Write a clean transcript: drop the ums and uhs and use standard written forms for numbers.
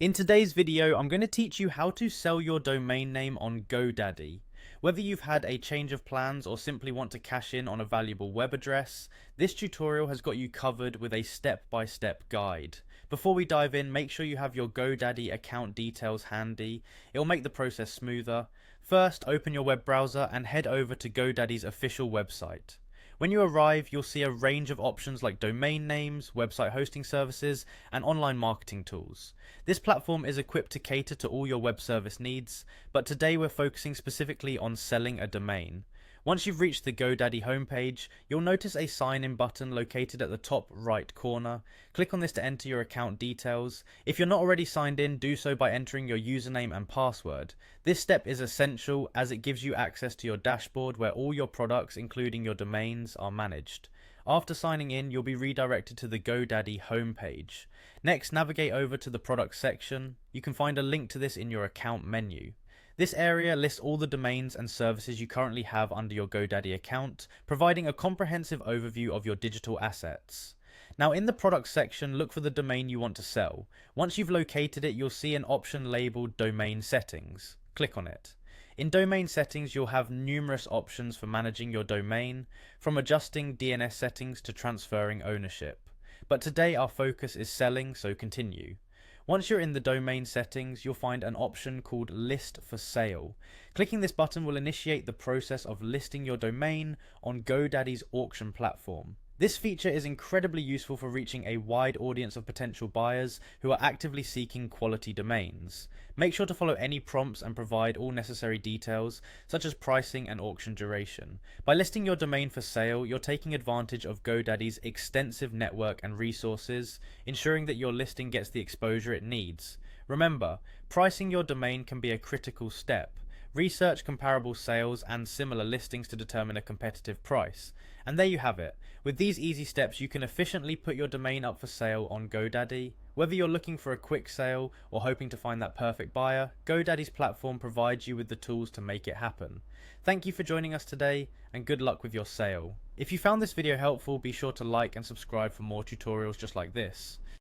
In today's video, I'm going to teach you how to sell your domain name on GoDaddy. Whether you've had a change of plans or simply want to cash in on a valuable web address, this tutorial has got you covered with a step-by-step guide. Before we dive in, make sure you have your GoDaddy account details handy. It will make the process smoother. First, open your web browser and head over to GoDaddy's official website. When you arrive, you'll see a range of options like domain names, website hosting services, and online marketing tools. This platform is equipped to cater to all your web service needs, but today we're focusing specifically on selling a domain. Once you've reached the GoDaddy homepage, you'll notice a sign-in button located at the top right corner. Click on this to enter your account details. If you're not already signed in, do so by entering your username and password. This step is essential as it gives you access to your dashboard where all your products, including your domains, are managed. After signing in, you'll be redirected to the GoDaddy homepage. Next, navigate over to the products section. You can find a link to this in your account menu. This area lists all the domains and services you currently have under your GoDaddy account, providing a comprehensive overview of your digital assets. Now in the products section, look for the domain you want to sell. Once you've located it, you'll see an option labeled Domain Settings. Click on it. In domain settings, you'll have numerous options for managing your domain, from adjusting DNS settings to transferring ownership. But today our focus is selling, so continue. Once you're in the domain settings, you'll find an option called List for Sale. Clicking this button will initiate the process of listing your domain on GoDaddy's auction platform. This feature is incredibly useful for reaching a wide audience of potential buyers who are actively seeking quality domains. Make sure to follow any prompts and provide all necessary details, such as pricing and auction duration. By listing your domain for sale, you're taking advantage of GoDaddy's extensive network and resources, ensuring that your listing gets the exposure it needs. Remember, pricing your domain can be a critical step. Research comparable sales and similar listings to determine a competitive price. And there you have it. With these easy steps, you can efficiently put your domain up for sale on GoDaddy. Whether you're looking for a quick sale or hoping to find that perfect buyer, GoDaddy's platform provides you with the tools to make it happen. Thank you for joining us today, and good luck with your sale. If you found this video helpful, be sure to like and subscribe for more tutorials just like this.